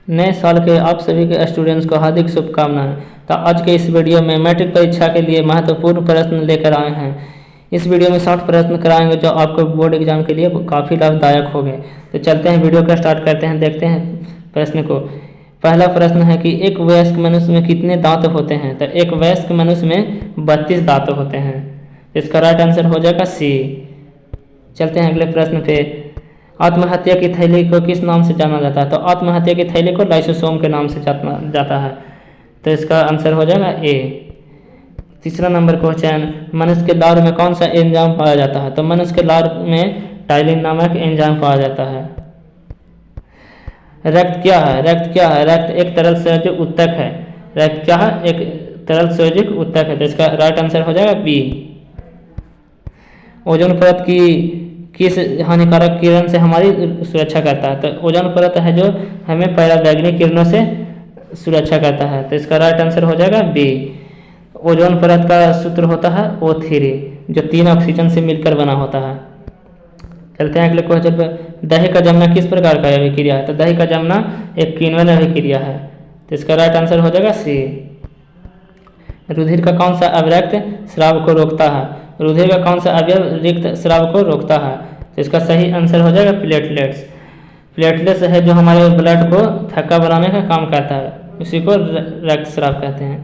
नए साल के आप सभी के स्टूडेंट्स को हार्दिक शुभकामनाएं। तो आज के इस वीडियो में मैट्रिक परीक्षा के लिए महत्वपूर्ण प्रश्न लेकर आए हैं। इस वीडियो में 60 प्रश्न कराएंगे जो आपको बोर्ड एग्जाम के लिए काफ़ी लाभदायक होंगे। तो चलते हैं, वीडियो का स्टार्ट करते हैं, देखते हैं प्रश्न को। पहला प्रश्न है कि एक वयस्क मनुष्य में कितने दांत होते हैं। तो एक वयस्क मनुष्य में 32 दांत होते हैं। इसका राइट आंसर हो जाएगा सी। चलते हैं अगले प्रश्न पे। आत्महत्या की थैली को किस नाम से जाना जाता है। तो आत्महत्या की थैली को लाइसोसोम के नाम से जाता है। तो इसका आंसर हो जाएगा ए। तीसरा नंबर क्वेश्चन, मनुष्य के लार में कौन सा एंजाइम पाया जाता है। तो मनुष्य के लार में टाइलिन नामक एंजाइम पाया जाता है। रक्त क्या है। रक्त क्या है। रक्त एक तरल संयोजक उत्तक है। रक्त क्या है, एक तरल संयोजक उत्तक है। तो इसका राइट आंसर हो जाएगा बी। ओजोन परत की किस हानिकारक किरण से हमारी सुरक्षा करता है। तो ओजोन परत है जो हमें पराबैंगनी किरणों से सुरक्षा करता है। तो इसका राइट आंसर हो जाएगा बी। ओजोन परत का सूत्र होता है O3 जो 3 ऑक्सीजन से मिलकर बना होता है। चलते हैं अगले क्वेश्चन पर। दही का जमना किस प्रकार का अभिक्रिया है। तो दही का जमना एक किण्वन अभिक्रिया है। तो इसका राइट आंसर हो जाएगा सी। रुधिर का कौन सा अवरक्त स्राव को रोकता है। रुधिर का कौन सा अवयव रिक्त स्राव को रोकता है। तो इसका सही आंसर हो जाएगा प्लेटलेट्स। प्लेटलेट्स है जो हमारे ब्लड को थक्का बनाने का काम करता है, उसी को रक्त स्राव कहते हैं।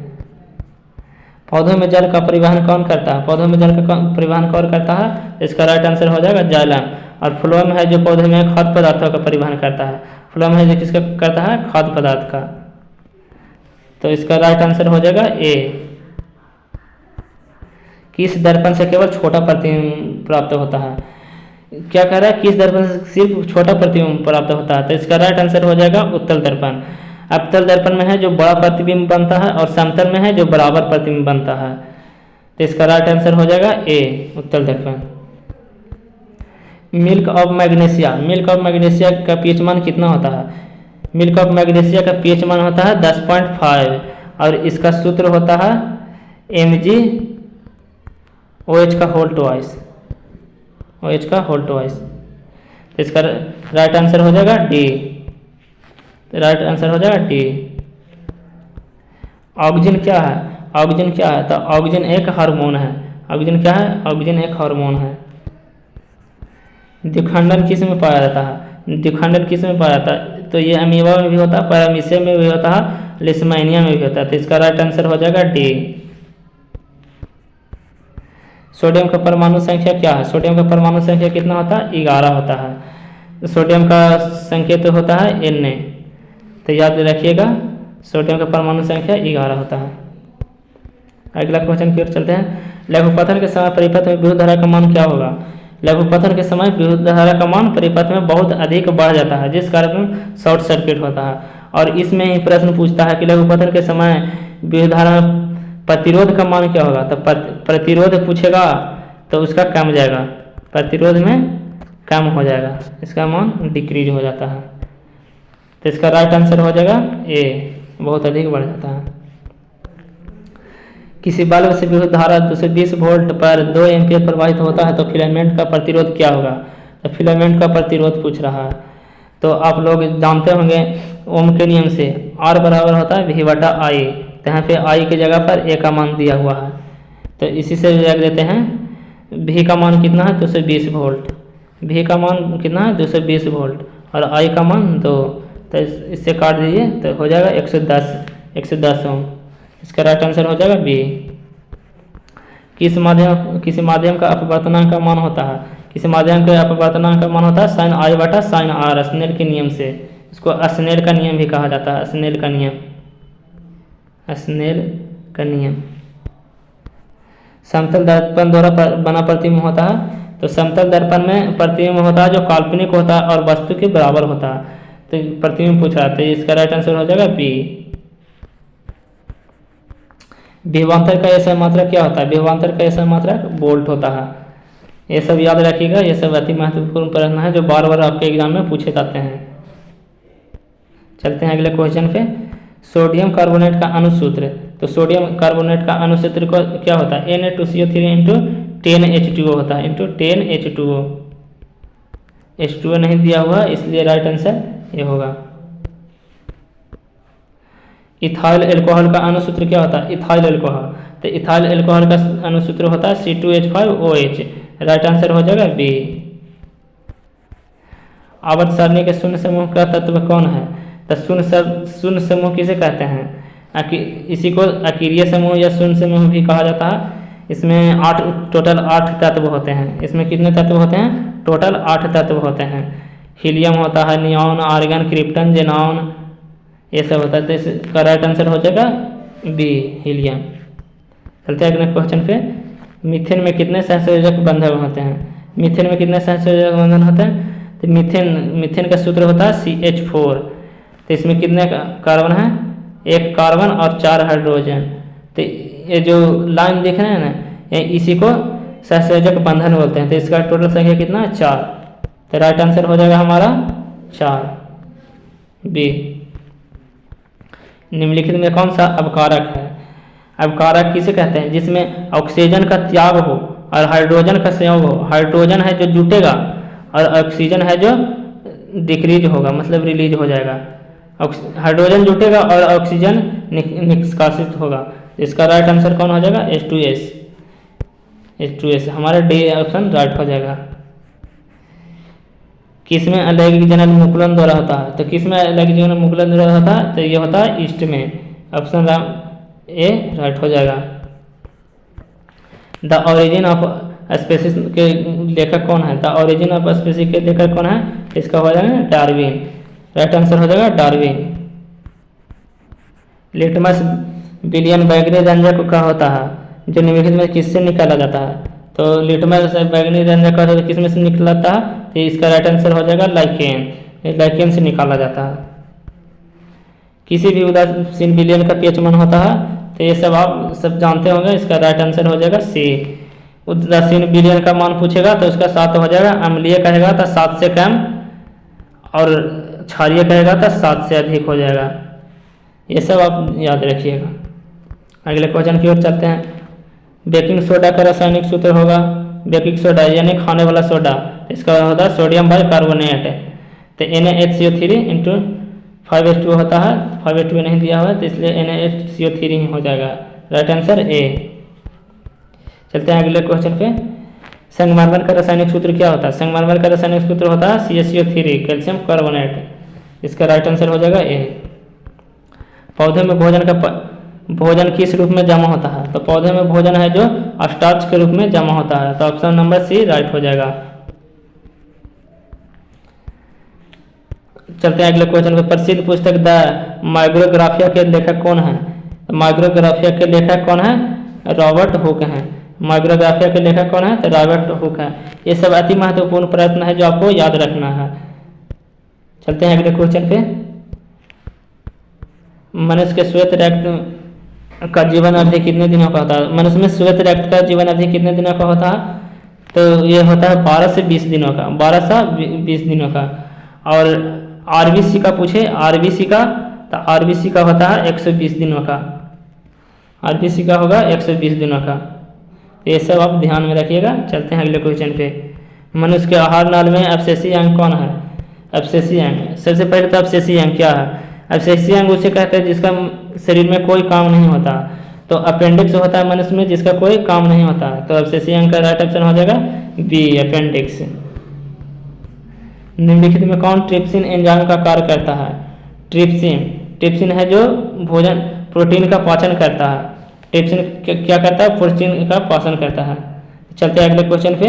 पौधों में जल का परिवहन कौन करता है। पौधों में जल का परिवहन कौन करता है। इसका राइट आंसर हो जाएगा जाइलम। और फ्लोएम है जो पौधे में खाद्य पदार्थों का परिवहन करता है। फ्लोएम है जो किसका करता है, खाद्य पदार्थ का। तो इसका राइट आंसर हो जाएगा ए। किस दर्पण से केवल छोटा प्रतिबिंब प्राप्त होता है। क्या कह रहा है, किस दर्पण से सिर्फ छोटा प्रतिबिंब प्राप्त होता है। तो इसका राइट आंसर हो जाएगा उत्तल दर्पण। अवतल दर्पण में है जो बड़ा प्रतिबिंब बनता है और समतल में है जो बराबर प्रतिबिंब बनता है। तो इसका राइट आंसर हो जाएगा ए, उत्तल दर्पण। Milk of magnesia. Milk of magnesia का पीएच मान कितना होता है। मिल्क ऑफ मैग्नीशिया का पीएच मान होता है 10.5 और इसका सूत्र होता है MgOH का होल ट्वाइस। OH का होल ट्वाइस। इसका राइट आंसर हो जाएगा डी। राइट आंसर हो जाएगा डी। ऑक्सीजन क्या है। ऑक्सीजन क्या है। तो ऑक्सीजन एक हार्मोन है। ऑक्सीजन क्या है, ऑक्सीजन एक हार्मोन है। द्विखंडन किस में पाया जाता है। द्विखंडन किस में पाया जाता है। तो ये अमीबा में भी होता है, पैरामीशिया में भी होता है, लिस्मानिया में भी होता है। तो इसका राइट आंसर हो जाएगा डी। सोडियम का परमाणु संख्या क्या है। सोडियम का परमाणु संख्या कितना होता है, 11 होता है। तो सोडियम का संकेत होता है Na। तो याद रखिएगा, सोडियम का परमाणु संख्या 11 होता है। अगला क्वेश्चन की ओर चलते हैं। लघुपथन के समय परिपथ में विद्युत धारा का मान क्या होगा। लघुपथन के समय विद्युत धारा का मान परिपथ में बहुत अधिक बढ़ जाता है, जिस कारण शॉर्ट सर्किट होता है। और इसमें ही प्रश्न पूछता है कि लघुपथन के समय विद्युत धारा में प्रतिरोध का मान क्या होगा। तो प्रतिरोध पूछेगा तो उसका कम जाएगा, प्रतिरोध में कम हो जाएगा, इसका मान डिक्रीज हो जाता है। तो इसका राइट आंसर हो जाएगा ए, बहुत अधिक बढ़ जाता है। किसी बल्ब से विद्युत धारा 220 वोल्ट पर 2 एम्पीयर प्रवाहित होता है तो फिलामेंट का प्रतिरोध क्या होगा। तो फिलामेंट का प्रतिरोध पूछ रहा है। तो आप लोग जानते होंगे ओम के नियम से R बराबर होता है V/I। तो यहाँ पे I की जगह पर A का मान दिया हुआ है, तो इसी से रख देते हैं। V का मान कितना है, 220 वोल्ट। V का मान कितना है, 220 वोल्ट और I का मान 2। तो इससे काट दीजिए तो हो जाएगा 110 ओम। इसका राइट आंसर हो जाएगा बी। किसी माध्यम का अपवर्तनांक का मान होता है। किसी माध्यम का अपवर्तनांक का मान होता है sin I/sin R, स्नेल के नियम से। इसको स्नेल का नियम भी कहा जाता है। स्नेल का नियम, स्नेल का नियम। समतल दर्पण द्वारा बना प्रतिबिंब होता है। तो समतल दर्पण में प्रतिबिंब होता है जो काल्पनिक होता है और वस्तु के बराबर होता है। तो प्रतिबिंब पूछ रहा था, इसका राइट आंसर हो जाएगा बी। विभवांतर का ऐसा मात्रक क्या होता है। विभवांतर का ऐसा मात्रक वोल्ट होता है। ये सब याद रखिएगा, ये सब अति महत्वपूर्ण प्रश्न है जो बार बार आपके एग्जाम में पूछे जाते हैं। चलते हैं अगले क्वेश्चन पे। सोडियम कार्बोनेट का अनुसूत्र। तो सोडियम कार्बोनेट का अनुसूत्र को क्या होता है, Na2CO3 इंटू 10H2O होता है, इंटू 10H2O। H2O नहीं दिया हुआ इसलिए राइट आंसर ये होगा। इथाइल एल्कोहल का अणुसूत्र क्या होता है? Ethyl alcohol. तो इथाइल एल्कोहल का अणुसूत्र होता है C2H5OH। राइट आंसर हो जाएगा बी। आवर्त सारणी के शून्य समूह का तत्व कौन है? तो शून्य समूह किसे कहते हैं? इसी को अकीरीय समूह या शून्य समूह भी कहा जाता है। इसमें टोटल 8 तत्व होते हैं। इसमें कितने तत्व होते हैं? टोटल 8 तत्व होते हैं। हीलियम होता है, नियॉन, आर्गन, क्रिप्टन, जेनॉन, ये सब होता है। तो इसका राइट आंसर हो जाएगा बी, हीलियम। चलते हैं अगले क्वेश्चन पे। मीथेन में कितने सहसंयोजक बंधन होते हैं? मीथेन में कितने सहसंयोजक बंधन होते हैं? तो मीथेन का सूत्र होता है CH4। तो इसमें कितने कार्बन हैं? 1 कार्बन और 4 हाइड्रोजन। तो ये जो लाइन देख रहे हैं ना, इसी को सहसंयोजक बंधन बोलते हैं। तो इसका टोटल संख्या कितना है? 4। तो राइट आंसर हो जाएगा हमारा 4, बी। निम्नलिखित में कौन सा अवकारक है? अवकारक किसे कहते हैं? जिसमें ऑक्सीजन का त्याग हो और हाइड्रोजन का संयोग हो। हाइड्रोजन है जो जुटेगा और ऑक्सीजन है जो डिक्रीज होगा, मतलब रिलीज हो जाएगा। हाइड्रोजन जुटेगा और ऑक्सीजन निष्कासित होगा। इसका राइट आंसर कौन हो जाएगा? H2S। हमारा डी ऑप्शन राइट हो जाएगा। किसमें अलैंगिक जनन मुकुलन द्वारा होता है? तो किसमें अलैंगिक जनन मुकुलन द्वारा होता है? तो ये होता है ईस्ट में। ऑप्शन ए राइट हो जाएगा। द ओरिजिन ऑफ स्पीसीज के लेखक कौन है? द ओरिजिन ऑफ स्पीसीज के लेखक कौन है? इसका हो जाएगा डार्विन। राइट आंसर हो जाएगा डार्विन। लिटमस विलियन बैगनी रंजक का होता है, जो निम्नलिखित में किससे निकाला जाता है? तो लिटमस बैगनी रंजक का किस में से निकलता है? तो इसका राइट आंसर हो जाएगा लाइकेन। लाइकेन से निकाला जाता है। किसी भी उदासीन विलियन का pH मान होता है? तो ये सब आप सब जानते होंगे। इसका राइट आंसर हो जाएगा सी। उदासीन विलियन का मान पूछेगा तो उसका 7 हो जाएगा। अम्लीय कहेगा तो 7 से कम, और क्षारीय कहेगा तो 7 से अधिक हो जाएगा। ये सब आप याद रखिएगा। अगले क्वेश्चन की ओर चलते हैं। बेकिंग सोडा का रासायनिक सूत्र होगा, बेकिंग सोडा यानी खाने वाला सोडा, इसका होता है सोडियम बाइकार्बोनेट। तो NaHCO3 इंटू 5H2 होता है। 5H2 नहीं दिया हुआ है तो इसलिए NaHCO3 ही हो जाएगा। Right answer A. चलते हैं अगले क्वेश्चन पे। संगमरमर का रासायनिक सूत्र क्या होता है? संगमरमर का रासायनिक सूत्र होता है CaCO3 कैल्शियम कार्बोनेट। इसका राइट आंसर हो जाएगा ए। पौधे में भोजन किस रूप में जमा होता है? तो पौधे में भोजन है जो स्टार्च के रूप में जमा होता है। तो ऑप्शन नंबर सी राइट हो जाएगा। चलते हैं अगले क्वेश्चन पे। प्रसिद्ध पुस्तक द माइक्रोग्राफिया के लेखक कौन है? माइक्रोग्राफिया के लेखक कौन है? रॉबर्ट हुक हैं। माइक्रोग्राफिया के लेखक कौन है? तो रॉबर्ट हुक है। ये सब अति महत्वपूर्ण प्रश्न है जो आपको याद रखना है। चलते हैं अगले क्वेश्चन पे। मनुष्य के श्वेत रक्त का जीवन अवधि कितने दिनों का होता है? मनुष्य में श्वेत रक्त का जीवन अवधि कितने दिनों का होता है? तो ये होता है 12 से 20 दिनों का। 12 से 20 दिनों का। और RBC का पूछे, RBC का, तो RBC का होता है 120 दिनों का। RBC का होगा 120 दिनों का। ये सब आप ध्यान में रखिएगा। चलते हैं अगले क्वेश्चन पे। मनुष्य के आहार नाल में अवशेषी अंग कौन है? अवशेषी अंग। सबसे पहले तो अवशेषी अंग क्या है? अवशेषी अंग उसे कहते हैं जिसका शरीर में कोई काम नहीं होता। तो अपेंडिक्स होता है मनुष्य में जिसका कोई काम नहीं होता। तो अवशेषी अंग का राइट ऑप्शन हो जाएगा बी, अपेंडिक्स। निम्नलिखित में कौन ट्रिप्सिन एंजाइम का कार्य करता है? ट्रिप्सिन है जो भोजन प्रोटीन का पाचन करता है। ट्रिप्सिन क्या करता है? प्रोटीन का पाचन करता है। चलते हैं अगले क्वेश्चन पे।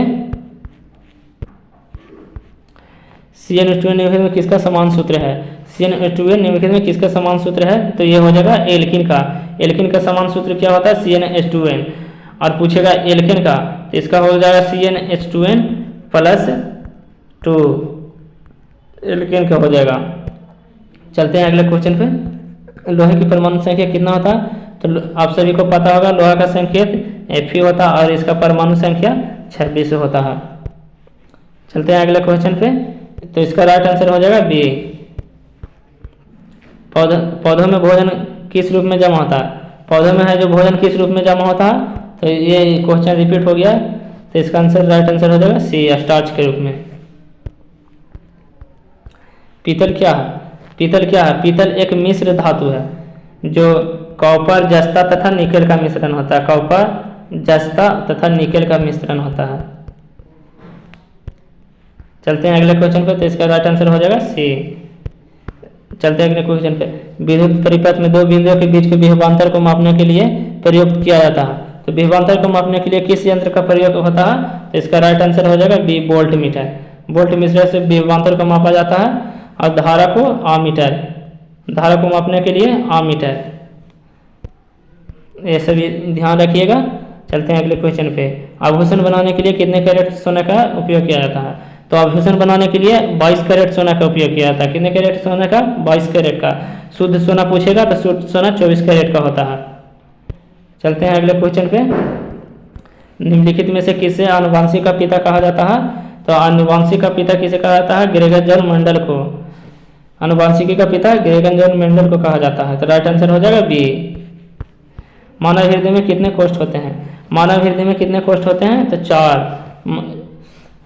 CN2 निम्नलिखित में किसका समान सूत्र है? CN2 निम्नलिखित में किसका समान सूत्र है? तो ये हो जाएगा एल्किन का। एल्किन का समान सूत्र क्या होता है? CnH2n। और पूछेगा एल्किन का तो इसका हो जाएगा CnH2n प्लस 2। एल्किन का हो जाएगा। चलते हैं अगले क्वेश्चन पे। लोहे की परमाणु संख्या कितना होता है? तो आप सभी को पता होगा लोहा का संकेत Fe होता है और इसका परमाणु संख्या 26 होता है। चलते हैं अगले क्वेश्चन पे। तो इसका राइट आंसर हो जाएगा बी। पौधों में भोजन किस रूप में जमा होता है? पौधों में है जो भोजन किस रूप में जमा होता है? तो ये क्वेश्चन रिपीट हो गया। तो इसका आंसर राइट आंसर हो जाएगा सी, स्टार्च के रूप में। पीतल क्या है? पीतल क्या है? पीतल एक मिश्र धातु है। जो कॉपर, जस्ता तथा निकेल का मिश्रण होता है। कॉपर, जस्ता तथा निकेल का मिश्रण होता है। चलते हैं अगले क्वेश्चन पे, तो इसका राइट आंसर हो जाएगा सी। चलते हैं अगले क्वेश्चन पे, विद्युत परिपथ में दो बिंदुओं के बीच के विभवांतर को मापने के लिए प्रयुक्त किया जाता है। तो विभवांतर को मापने के लिए किस यंत्र का प्रयोग होता है? तो इसका राइट आंसर हो जाएगा B, voltmeter. Voltmeter से विभवांतर को मापा जाता है और धारा को आमीटर, धारा को मापने के लिए आमीटर। ये सभी ध्यान रखिएगा। चलते हैं अगले क्वेश्चन पे, आभूषण बनाने के लिए कितने कैरेट सोने का उपयोग किया जाता है? तो आभूषण बनाने के लिए 22 कैरेट सोना का उपयोग किया जाता है। कितने कैरेट सोने का? 22 कैरेट का। शुद्ध सोना पूछेगा तो शुद्ध सोना 24 कैरेट का होता है। चलते हैं अगले क्वेश्चन पे, निम्नलिखित में से किसे आनुवंशिक का पिता कहा जाता है? तो आनुवंशिक का पिता किसे कहा जाता है? ग्रेगर जॉन मेंडल को। आनुवंशिकी का पिता ग्रेगर जॉन मेंडल को कहा जाता है। तो राइट आंसर हो जाएगा बी। मानव हृदय में कितने कोष्ठ होते हैं? मानव हृदय में कितने कोष्ठ होते हैं? तो 4।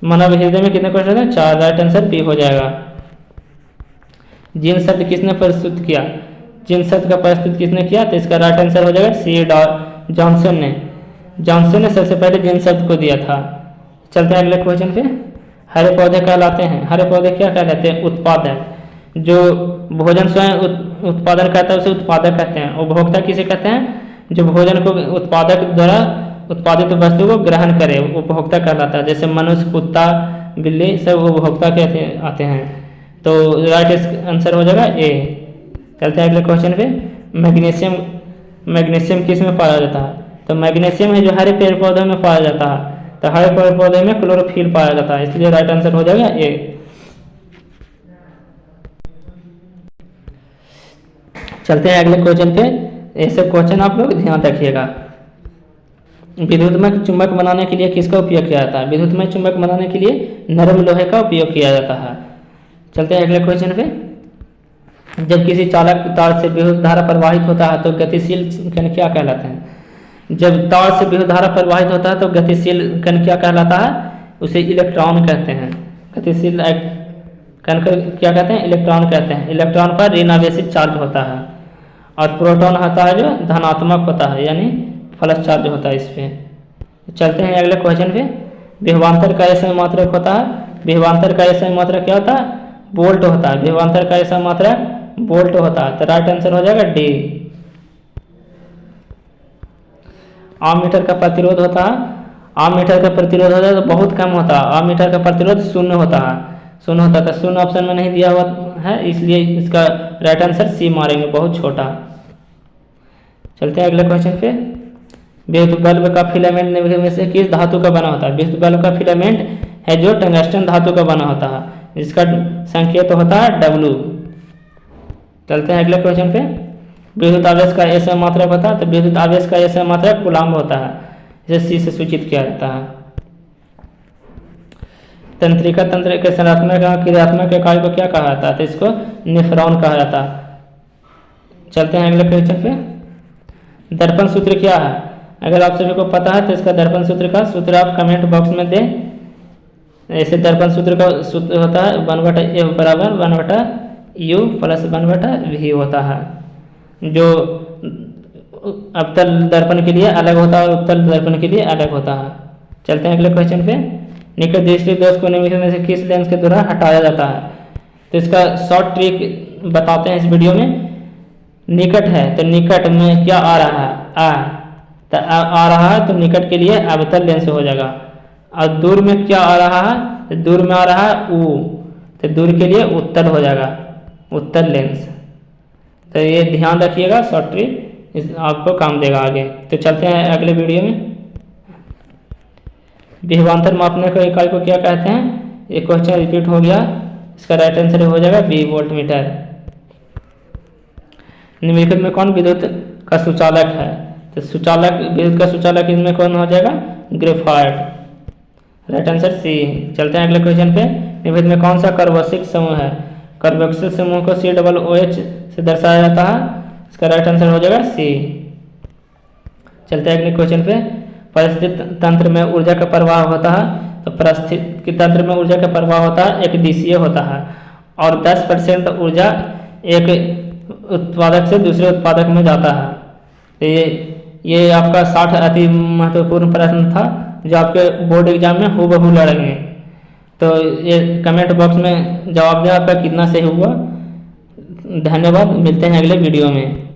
मानव हृदय में कितने कोष्ठ होते हैं? 4। राइट आंसर बी हो जाएगा। जीन शब्द किसने प्रस्तुत किया? जीन शब्द का प्रस्तुत किसने किया? तो इसका राइट आंसर हो जाएगा सी, जॉनसन ने। जॉनसन ने सबसे पहले जीन शब्द को दिया था। चलते हैं अगले क्वेश्चन पे, हरे पौधे कहलाते हैं। हरे पौधे क्या कहलाते हैं? उत्पादक। जो भोजन स्वयं उत्पादन करता है उसे उत्पादक कहते हैं। उपभोक्ता किसे कहते हैं? जो भोजन को उत्पादक द्वारा उत्पादित वस्तु को ग्रहण करे, उपभोक्ता कहलाता है। जैसे मनुष्य, कुत्ता, बिल्ली सब उपभोक्ता कहते आते हैं। तो राइट आंसर हो जाएगा ए। चलते हैं अगले क्वेश्चन पे, मैग्नीशियम। मैग्नीशियम किस में पाया जाता है? तो मैग्नीशियम है जो हरे पेड़ पौधों में पाया जाता है। तो हरे पेड़ पौधे में क्लोरोफिल पाया जाता है, इसलिए राइट आंसर हो जाएगा ए। चलते हैं अगले क्वेश्चन पे, ऐसे क्वेश्चन आप लोग ध्यान रखिएगा। विद्युतमय चुंबक बनाने के लिए किसका उपयोग किया जाता है? विद्युतमय चुंबक बनाने के लिए नरम लोहे का उपयोग किया जाता है। चलते हैं अगले क्वेश्चन पे, जब किसी चालक तार से विद्युत धारा प्रवाहित होता है तो गतिशील कण क्या कहलाते हैं? जब तार से विद्युत धारा प्रवाहित होता है तो गतिशील कण क्या कहलाता है? उसे इलेक्ट्रॉन कहते हैं। गतिशील कण को क्या कहते हैं? इलेक्ट्रॉन कहते हैं। इलेक्ट्रॉन पर ऋण आवेशित चार्ज होता है और प्रोटॉन होता है जो धनात्मक होता है, यानी प्लस चार्ज होता है इस पर। चलते हैं अगले क्वेश्चन पे, विभवांतर का ऐसा मात्रक होता है। विभवांतर का ऐसा मात्रक क्या होता है? वोल्ट होता है। विभवांतर का ऐसा मात्रक वोल्ट होता है। तो राइट आंसर हो जाएगा डी। आममीटर का प्रतिरोध होता है। आममीटर का प्रतिरोध होता है तो बहुत कम होता है। आममीटर का प्रतिरोध 0 होता है। 0 होता है तो 0 ऑप्शन में नहीं दिया हुआ है, इसलिए इसका राइट आंसर सी मारेंगे, बहुत छोटा। चलते हैं अगले क्वेश्चन पे, विद्युत बल्ब का फिलामेंट निम्नलिखित में से किस धातु का बना होता है? विद्युत बल्ब का फिलामेंट है जो टंगस्टन धातु का बना होता है, जिसका संकेत होता है W। चलते हैं अगले क्वेश्चन पे, विद्युत आवेश का ऐसा मात्रक होता है। तो विद्युत आवेश का ऐसा मात्रक कूलम्ब होता है, इसे सी से सूचित किया जाता है। तंत्रिका तंत्र के संरचनात्मक और क्रियात्मक इकाई को क्या कहा जाता है? तो इसको नेफ्रॉन कहा जाता है। चलते हैं अगले क्वेश्चन पे, दर्पण सूत्र क्या है? अगर आप सभी को पता है तो इसका दर्पण सूत्र का सूत्र आप कमेंट बॉक्स में दें। ऐसे दर्पण सूत्र का सूत्र होता है 1/A बराबर 1/U प्लस 1/V होता है, जो अवतल दर्पण के लिए अलग होता है और उत्तल दर्पण के लिए अलग होता है। चलते हैं अगले क्वेश्चन पे, निकट दृष्टि दोष को निम्नलिखित में से किस लेंस के द्वारा हटाया जाता है? तो इसका शॉर्ट ट्रिक बताते हैं इस वीडियो में। निकट है तो निकट में क्या आ रहा है? आ रहा है तो निकट के लिए अवतल लेंस हो जाएगा। और दूर में क्या आ रहा है? तो दूर में आ रहा है U, तो दूर के लिए उत्तल हो जाएगा, उत्तल लेंस। तो ये ध्यान रखिएगा, शॉर्ट ट्रिक आपको काम देगा आगे। तो चलते हैं अगले वीडियो में। विभवांतर मापने को इकाई को क्या कहते हैं? ये क्वेश्चन रिपीट हो गया, इसका राइट आंसर हो जाएगा बी, वोल्ट मीटर। निम्नलिखित में कौन विद्युत का सुचालक है? तो सुचालक, विद्युत का सुचालक इसमें कौन हो जाएगा? ग्रेफाइट। Right answer C. चलते हैं अगले क्वेश्चन पे, निम्नलिखित में कौन सा कार्बोक्सिल समूह है? कार्बोक्सिल समूह को COOH से दर्शाया जाता है, इसका राइट आंसर हो जाएगा सी। चलते हैं अगले क्वेश्चन पे, परिस्थिति तंत्र में ऊर्जा का प्रवाह होता है। तो परिस्थिति तंत्र में ऊर्जा का प्रवाह होता है एक दिशीय होता है और 10% ऊर्जा एक उत्पादक से दूसरे उत्पादक में जाता है। तो ये आपका 60 अति महत्वपूर्ण प्रश्न था जो आपके बोर्ड एग्जाम में हूबहू लड़ेंगे। तो ये कमेंट बॉक्स में जवाब दें आपका कितना सही हुआ। धन्यवाद, मिलते हैं अगले वीडियो में।